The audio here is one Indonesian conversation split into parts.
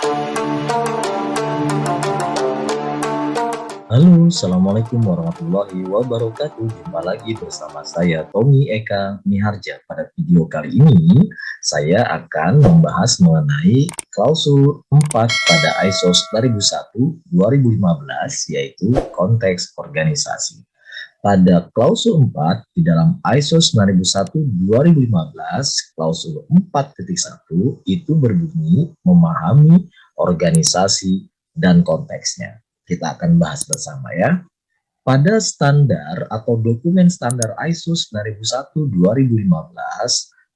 Halo, Assalamualaikum warahmatullahi wabarakatuh. Jumpa lagi bersama saya Tommy Eka Miharja. Pada video kali ini, saya akan membahas mengenai klausul 4 pada ISO 9001-2015, yaitu konteks organisasi. Pada klausul 4 di dalam ISO 9001-2015, klausul 4.1 itu berbunyi memahami organisasi dan konteksnya. Kita akan bahas bersama ya. Pada standar atau dokumen standar ISO 9001-2015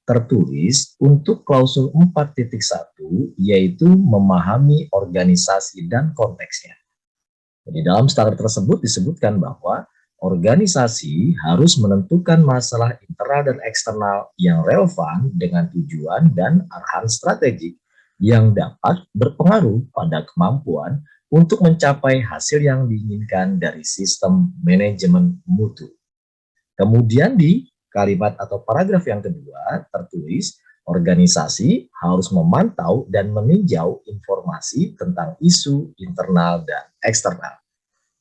tertulis untuk klausul 4.1 yaitu memahami organisasi dan konteksnya. Di dalam standar tersebut disebutkan bahwa organisasi harus menentukan masalah internal dan eksternal yang relevan dengan tujuan dan arahan strategik yang dapat berpengaruh pada kemampuan untuk mencapai hasil yang diinginkan dari sistem manajemen mutu. Kemudian di kalimat atau paragraf yang kedua tertulis, organisasi harus memantau dan meninjau informasi tentang isu internal dan eksternal.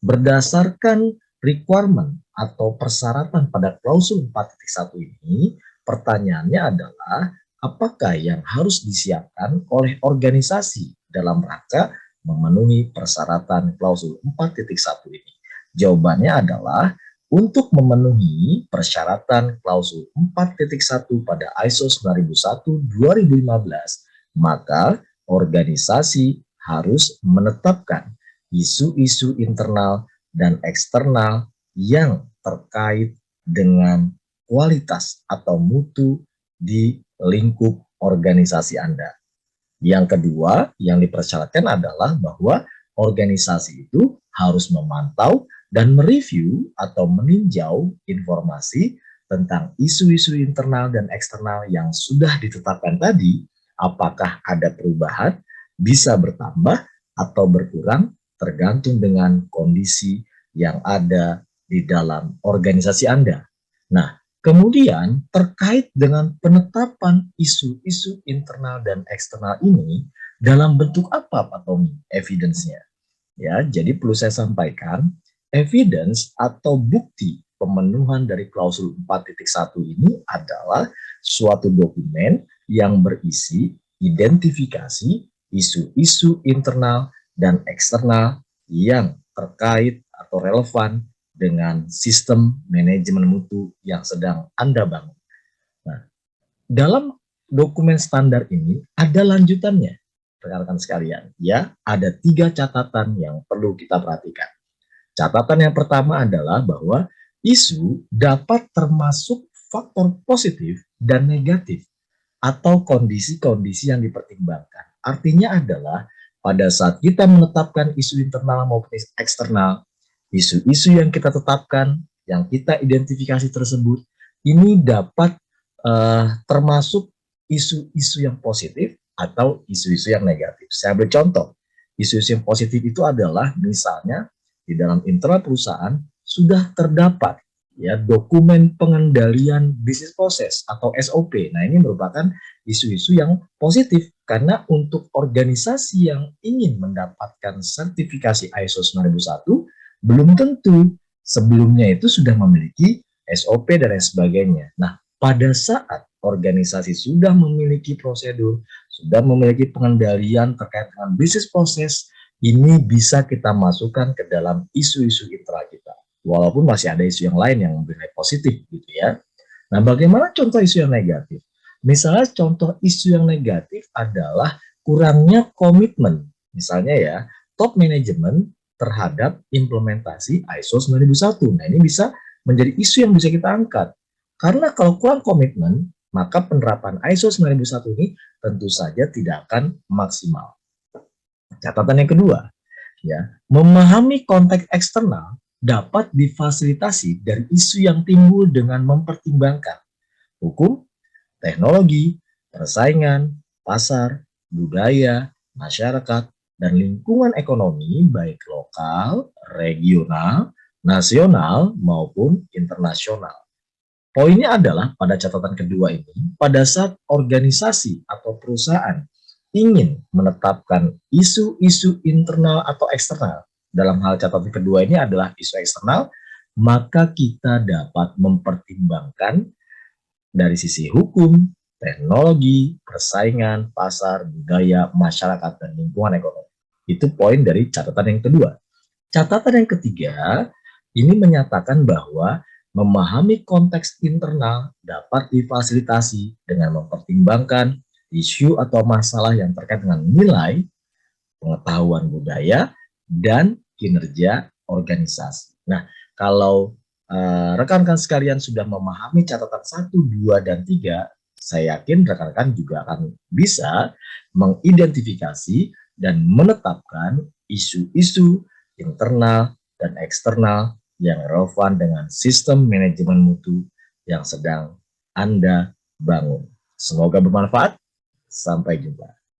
Berdasarkan requirement atau persyaratan pada klausul 4.1 ini, pertanyaannya adalah apakah yang harus disiapkan oleh organisasi dalam rangka memenuhi persyaratan klausul 4.1 ini? Jawabannya adalah untuk memenuhi persyaratan klausul 4.1 pada ISO 9001-2015, maka organisasi harus menetapkan isu-isu internal dan eksternal yang terkait dengan kualitas atau mutu di lingkup organisasi Anda. Yang kedua, yang dipersyaratkan adalah bahwa organisasi itu harus memantau dan mereview atau meninjau informasi tentang isu-isu internal dan eksternal yang sudah ditetapkan tadi, apakah ada perubahan, bisa bertambah atau berkurang tergantung dengan kondisi yang ada di dalam organisasi Anda. Nah, kemudian terkait dengan penetapan isu-isu internal dan eksternal ini dalam bentuk apa Pak Tommy evidence-nya? Ya, jadi perlu saya sampaikan, evidence atau bukti pemenuhan dari klausul 4.1 ini adalah suatu dokumen yang berisi identifikasi isu-isu internal dan eksternal yang terkait atau relevan dengan sistem manajemen mutu yang sedang Anda bangun. Nah, dalam dokumen standar ini ada lanjutannya, rekan-rekan sekalian. Ya, ada 3 catatan yang perlu kita perhatikan. Catatan yang pertama adalah bahwa isu dapat termasuk faktor positif dan negatif atau kondisi-kondisi yang dipertimbangkan. Artinya adalah pada saat kita menetapkan isu internal maupun eksternal, isu-isu yang kita tetapkan, yang kita identifikasi tersebut, ini dapat termasuk isu-isu yang positif atau isu-isu yang negatif. Saya ambil contoh, isu-isu yang positif itu adalah misalnya di dalam internal perusahaan sudah terdapat ya dokumen pengendalian bisnis proses atau SOP. Nah, ini merupakan isu-isu yang positif karena untuk organisasi yang ingin mendapatkan sertifikasi ISO 9001 belum tentu sebelumnya itu sudah memiliki SOP dan lain sebagainya. Nah, pada saat organisasi sudah memiliki prosedur, sudah memiliki pengendalian terkait dengan bisnis proses, ini bisa kita masukkan ke dalam isu-isu internal kita. Walaupun masih ada isu yang lain yang bernilai positif gitu ya. Nah, bagaimana contoh isu yang negatif? Misalnya contoh isu yang negatif adalah kurangnya komitmen. Misalnya ya, top manajemen terhadap implementasi ISO 9001. Nah, ini bisa menjadi isu yang bisa kita angkat. Karena kalau kurang komitmen, maka penerapan ISO 9001 ini tentu saja tidak akan maksimal. Catatan yang kedua, ya, memahami konteks eksternal dapat difasilitasi dari isu yang timbul dengan mempertimbangkan hukum, teknologi, persaingan, pasar, budaya, masyarakat, dan lingkungan ekonomi baik lokal, regional, nasional, maupun internasional. Poinnya adalah pada catatan kedua ini, pada saat organisasi atau perusahaan ingin menetapkan isu-isu internal atau eksternal, dalam hal catatan kedua ini adalah isu eksternal, maka kita dapat mempertimbangkan dari sisi hukum, teknologi, persaingan, pasar, budaya, masyarakat, dan lingkungan ekonomi. Itu poin dari catatan yang kedua. Catatan yang ketiga, ini menyatakan bahwa memahami konteks internal dapat difasilitasi dengan mempertimbangkan isu atau masalah yang terkait dengan nilai, pengetahuan budaya, dan kinerja organisasi. Nah, kalau rekan-rekan sekalian sudah memahami catatan 1, 2, dan 3, saya yakin rekan-rekan juga akan bisa mengidentifikasi dan menetapkan isu-isu internal dan eksternal yang relevan dengan sistem manajemen mutu yang sedang Anda bangun. Semoga bermanfaat. Sampai jumpa.